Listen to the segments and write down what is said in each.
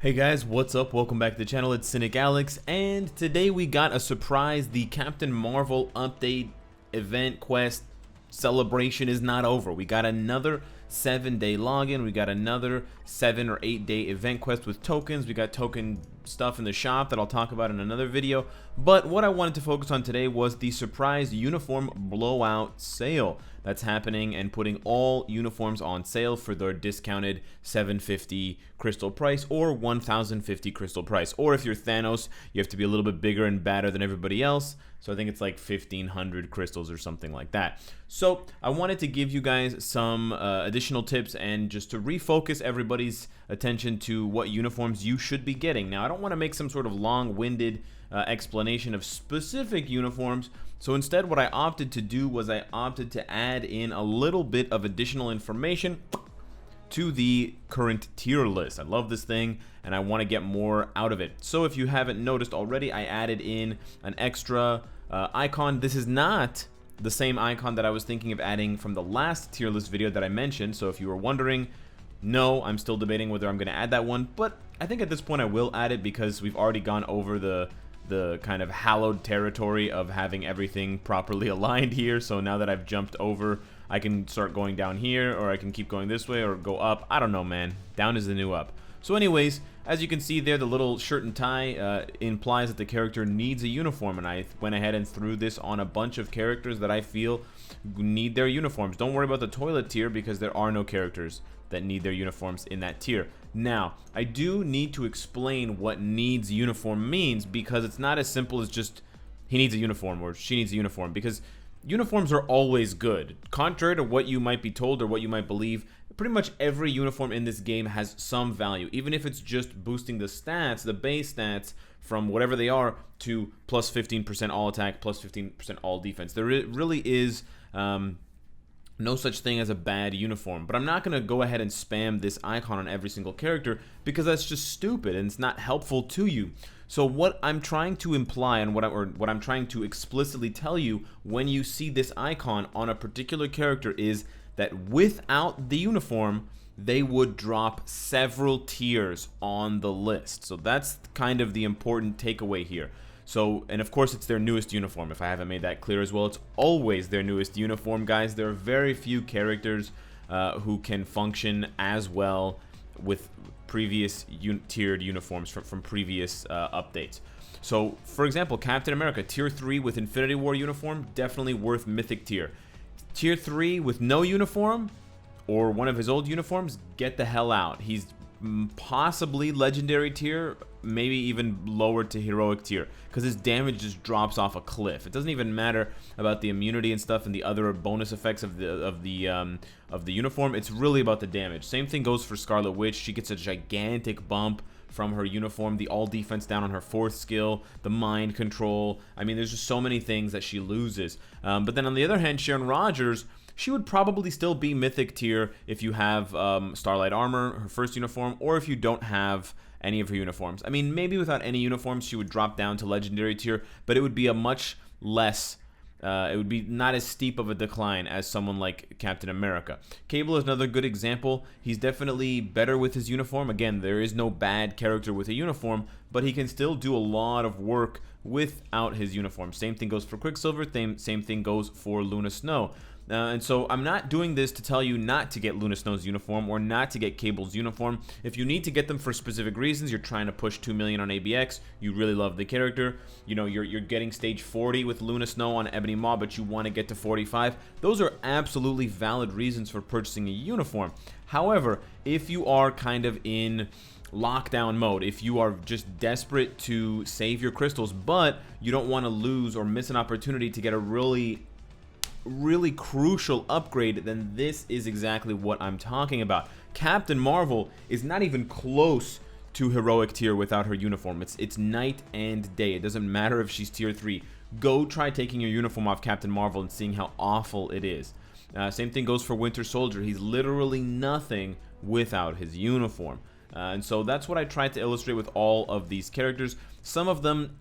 Hey guys, what's up? Welcome back to the channel. It's Cynicalex, and today we got a surprise. The Captain Marvel update event quest celebration is not over. We got another 7-day login. We got another 7 or 8-day event quest with tokens. We got token stuff in the shop that I'll talk about in another video. But what I wanted to focus on today was the surprise uniform blowout sale that's happening and putting all uniforms on sale for their discounted 750 crystal price or 1050 crystal price. Or if you're Thanos, you have to be a little bit bigger and badder than everybody else. So I think it's like 1500 crystals or something like that. So I wanted to give you guys some additional tips and just to refocus everybody's attention to what uniforms you should be getting. Now, I don't want to make some sort of long-winded explanation of specific uniforms. So instead, what I opted to do was I opted to add in a little bit of additional information to the current tier list. I love this thing and I want to get more out of it. So if you haven't noticed already, I added in an extra icon. This is not the same icon that I was thinking of adding from the last tier list video that I mentioned. So if you were wondering, no, I'm still debating whether I'm going to add that one, but I think at this point I will add it because we've already gone over the kind of hallowed territory of having everything properly aligned here. So now that I've jumped over, I can start going down here, or I can keep going this way or go up. I don't know, man. Down is the new up. So anyways, as you can see there, the little shirt and tie implies that the character needs a uniform, and I went ahead and threw this on a bunch of characters that I feel need their uniforms. Don't worry about the toilet tier because there are no characters that need their uniforms in that tier. Now, I do need to explain what needs uniform means, because it's not as simple as just he needs a uniform or she needs a uniform, because uniforms are always good. Contrary to what you might be told or what you might believe, pretty much every uniform in this game has some value, even if it's just boosting the stats, the base stats, from whatever they are to plus 15% all attack, plus 15% all defense. There really is no such thing as a bad uniform, but I'm not going to go ahead and spam this icon on every single character because that's just stupid and it's not helpful to you. So what I'm trying to imply and what I'm trying to explicitly tell you when you see this icon on a particular character is that without the uniform, they would drop several tiers on the list. So that's kind of the important takeaway here. So, and of course it's their newest uniform, if I haven't made that clear as well. It's always their newest uniform, guys. There are very few characters who can function as well with previous tiered uniforms from previous updates. So, for example, Captain America, tier 3 with Infinity War uniform, definitely worth mythic tier. Tier 3 with no uniform, or one of his old uniforms, get the hell out. He's possibly legendary tier, maybe even lower to heroic tier, because his damage just drops off a cliff. It doesn't even matter about the immunity and stuff and the other bonus effects of the uniform. It's really about the damage. Same thing goes for Scarlet Witch. She gets a gigantic bump from her uniform, the all defense down on her 4th skill, the mind control. I mean, there's just so many things that she loses. But then on the other hand, Sharon Rogers, she would probably still be mythic tier if you have Starlight Armor, her first uniform, or if you don't have any of her uniforms. I mean, maybe without any uniforms, she would drop down to legendary tier, but it would be a much less, it would be not as steep of a decline as someone like Captain America. Cable is another good example. He's definitely better with his uniform. Again, there is no bad character with a uniform, but he can still do a lot of work without his uniform. Same thing goes for Quicksilver, same thing goes for Luna Snow. And so I'm not doing this to tell you not to get Luna Snow's uniform or not to get Cable's uniform. If you need to get them for specific reasons, you're trying to push 2 million on ABX, you really love the character, you know, you're getting stage 40 with Luna Snow on Ebony Maw, but you want to get to 45, those are absolutely valid reasons for purchasing a uniform. However, if you are kind of in lockdown mode, if you are just desperate to save your crystals, but you don't want to lose or miss an opportunity to get a really crucial upgrade, then this is exactly what I'm talking about. Captain Marvel is not even close to heroic tier without her uniform. It's night and day. It doesn't matter if she's tier 3. Go try taking your uniform off Captain Marvel and seeing how awful it is. Same thing goes for Winter Soldier. He's literally nothing without his uniform. And so that's what I tried to illustrate with all of these characters. Some of them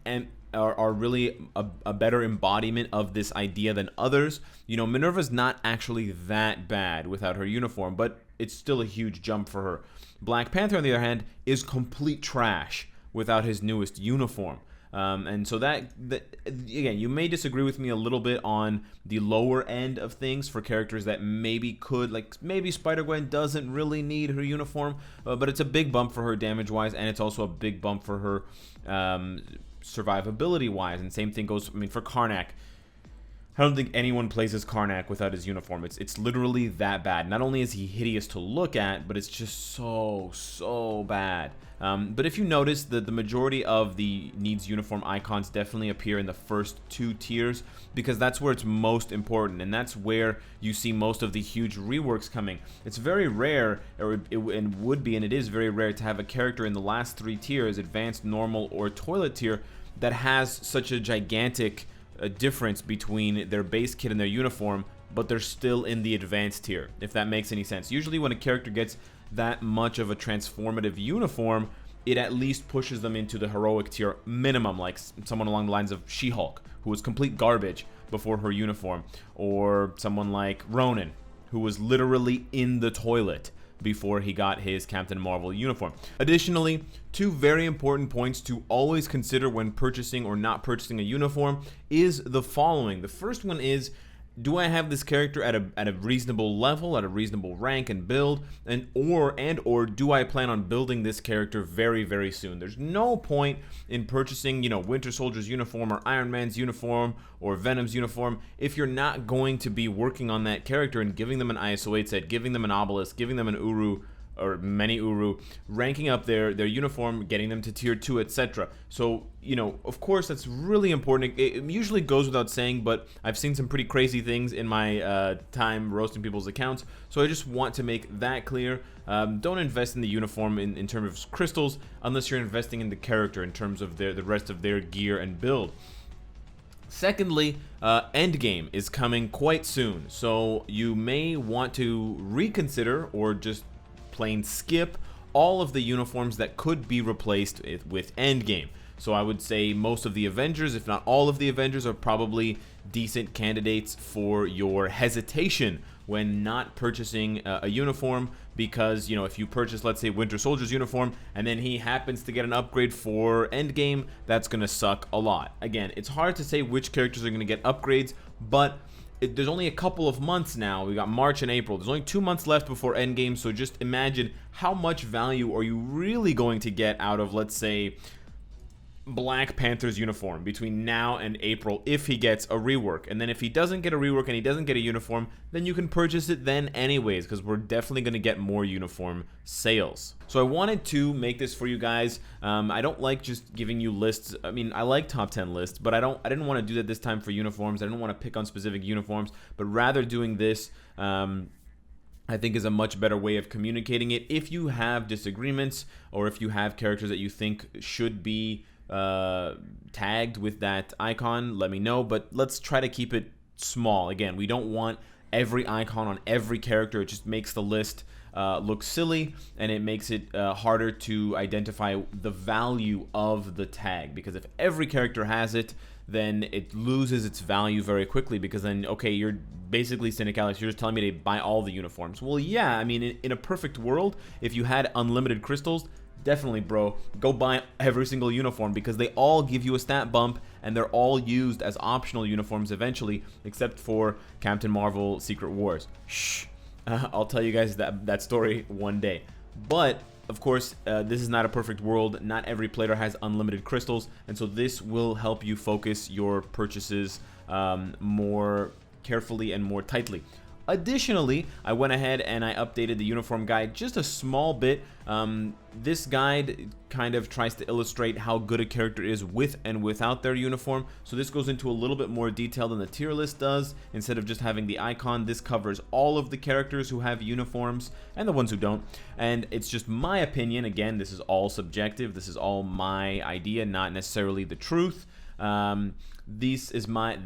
are really a better embodiment of this idea than others. You know, Minerva's not actually that bad without her uniform, but it's still a huge jump for her. Black Panther, on the other hand, is complete trash without his newest uniform. And so that again, you may disagree with me a little bit on the lower end of things for characters that maybe could, like maybe Spider-Gwen doesn't really need her uniform, but it's a big bump for her damage-wise, and it's also a big bump for her survivability-wise. And same thing goes, I mean, for Karnak. I don't think anyone plays as Karnak without his uniform. It's literally that bad. Not only is he hideous to look at, but it's just so bad. But if you notice, the majority of the needs uniform icons definitely appear in the first 2 tiers, because that's where it's most important, and that's where you see most of the huge reworks coming. It's very rare, and it is very rare to have a character in the last 3 tiers, advanced, normal, or toilet tier, that has such a gigantic difference between their base kit and their uniform, but they're still in the advanced tier, if that makes any sense. Usually when a character gets that much of a transformative uniform, it at least pushes them into the heroic tier minimum, like someone along the lines of She-Hulk, who was complete garbage before her uniform, or someone like Ronan, who was literally in the toilet before he got his Captain Marvel uniform. Additionally, 2 very important points to always consider when purchasing or not purchasing a uniform is the following. The first one is, do I have this character at a reasonable level, at a reasonable rank and build, or do I plan on building this character very soon? There's no point in purchasing, Winter Soldier's uniform or Iron Man's uniform or Venom's uniform if you're not going to be working on that character and giving them an ISO 8 set, giving them an Obelisk, giving them an Uru, or many Uru, ranking up their uniform, getting them to tier 2, etc. So, of course, that's really important. It usually goes without saying, but I've seen some pretty crazy things in my time roasting people's accounts, so I just want to make that clear. Don't invest in the uniform in terms of crystals unless you're investing in the character in terms of the rest of their gear and build. Secondly, Endgame is coming quite soon, so you may want to reconsider or just plain skip all of the uniforms that could be replaced with Endgame. So I would say most of the Avengers, if not all of the Avengers, are probably decent candidates for your hesitation when not purchasing a uniform, because, if you purchase, let's say, Winter Soldier's uniform, and then he happens to get an upgrade for Endgame, that's going to suck a lot. Again, it's hard to say which characters are going to get upgrades, but there's only a couple of months now. We got March and April. There's only 2 months left before Endgame, so just imagine how much value are you really going to get out of, let's say, Black Panther's uniform between now and April if he gets a rework. And then if he doesn't get a rework and he doesn't get a uniform, then you can purchase it then anyways, because we're definitely going to get more uniform sales. So I wanted to make this for you guys. I don't like just giving you lists. I mean, I like top 10 lists, but I didn't want to do that this time for uniforms. I didn't want to pick on specific uniforms, but rather doing this I think is a much better way of communicating it. If you have disagreements, or if you have characters that you think should be tagged with that icon, let me know, but let's try to keep it small. Again, we don't want every icon on every character. It just makes the list look silly, and it makes it harder to identify the value of the tag, because if every character has it, then it loses its value very quickly, because then, okay, you're basically, Cynicalex, you're just telling me to buy all the uniforms. Well, yeah, I mean, in a perfect world, if you had unlimited crystals, definitely, bro, go buy every single uniform, because they all give you a stat bump, and they're all used as optional uniforms eventually, except for Captain Marvel Secret Wars. Shh, I'll tell you guys that story one day. But of course, this is not a perfect world. Not every player has unlimited crystals, and so this will help you focus your purchases more carefully and more tightly. Additionally, I went ahead and I updated the uniform guide just a small bit. This guide kind of tries to illustrate how good a character is with and without their uniform. So this goes into a little bit more detail than the tier list does. Instead of just having the icon, this covers all of the characters who have uniforms and the ones who don't. And it's just my opinion. Again, this is all subjective. This is all my idea, not necessarily the truth. This is my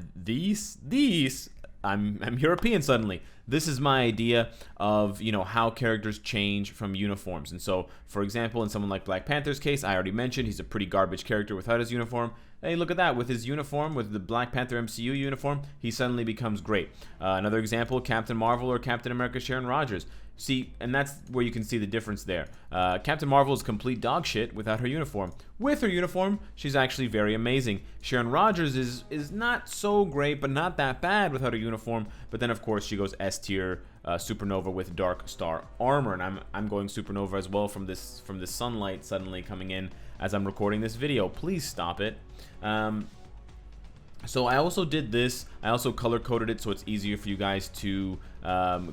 I'm European suddenly. This is my idea of, how characters change from uniforms. And so, for example, in someone like Black Panther's case, I already mentioned he's a pretty garbage character without his uniform. Hey, look at that. With his uniform, with the Black Panther MCU uniform, he suddenly becomes great. Another example, Captain Marvel or Captain America Sharon Rogers. See, and that's where you can see the difference there. Captain Marvel is complete dog shit without her uniform. With her uniform, she's actually very amazing. Sharon Rogers is not so great, but not that bad without her uniform. But then, of course, she goes S tier, Supernova with Dark Star armor, and I'm going Supernova as well from this sunlight suddenly coming in as I'm recording this video. Please stop it. So I also did this. I also color-coded it so it's easier for you guys to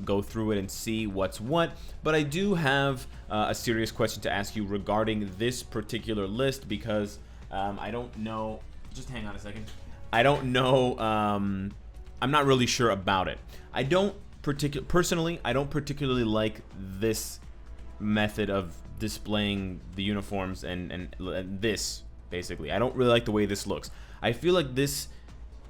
go through it and see what's what. But I do have a serious question to ask you regarding this particular list because I don't know. Just hang on a second. I don't know. I'm not really sure about it. Personally, I don't particularly like this method of displaying the uniforms and this, basically. I don't really like the way this looks. I feel like this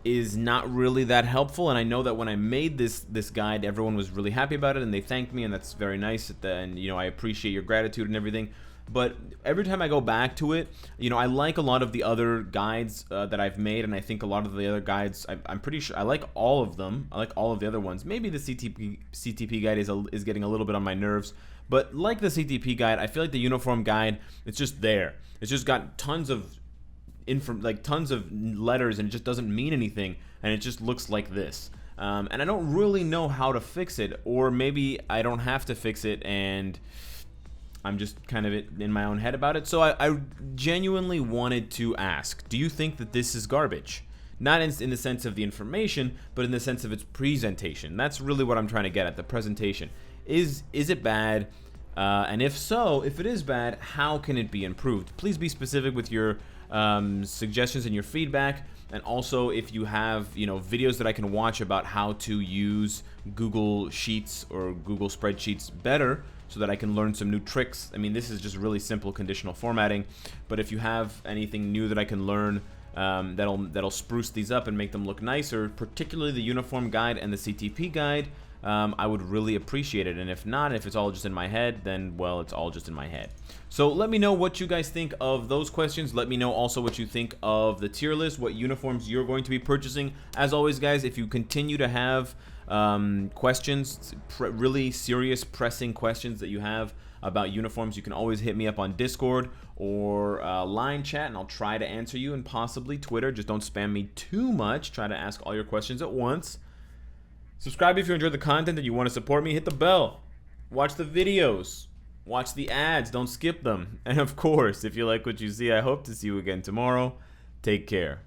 is not really that helpful, and I know that when I made this guide, everyone was really happy about it and they thanked me, and that's very nice, and you know, I appreciate your gratitude and everything. But every time I go back to it, you know, I like a lot of the other guides that I've made, and I think a lot of the other guides, I'm pretty sure I like all of them. I like all of the other ones. Maybe the CTP guide is getting a little bit on my nerves, but like the CTP guide, I feel like the uniform guide, it's just there. It's just got tons of tons of letters, and it just doesn't mean anything, and it just looks like this. And I don't really know how to fix it, or maybe I don't have to fix it, and I'm just kind of in my own head about it. So I genuinely wanted to ask, do you think that this is garbage? Not in the sense of the information, but in the sense of its presentation. That's really what I'm trying to get at, the presentation. Is it bad? And if so, if it is bad, how can it be improved? Please be specific with your suggestions and your feedback, and also if you have, you know, videos that I can watch about how to use Google Sheets or Google Spreadsheets better, so that I can learn some new tricks. I mean, this is just really simple conditional formatting, but if you have anything new that I can learn that'll spruce these up and make them look nicer, particularly the uniform guide and the CTP guide, I would really appreciate it. And if not, if it's all just in my head, then, well, it's all just in my head. So let me know what you guys think of those questions. Let me know also what you think of the tier list, what uniforms you're going to be purchasing. As always, guys, if you continue to have questions, really serious, pressing questions that you have about uniforms, you can always hit me up on Discord or line chat, and I'll try to answer you, and possibly Twitter. Just don't spam me too much. Try to ask all your questions at once. Subscribe if you enjoyed the content and you want to support me. Hit the bell. Watch the videos. Watch the ads. Don't skip them. And of course, if you like what you see, I hope to see you again tomorrow. Take care.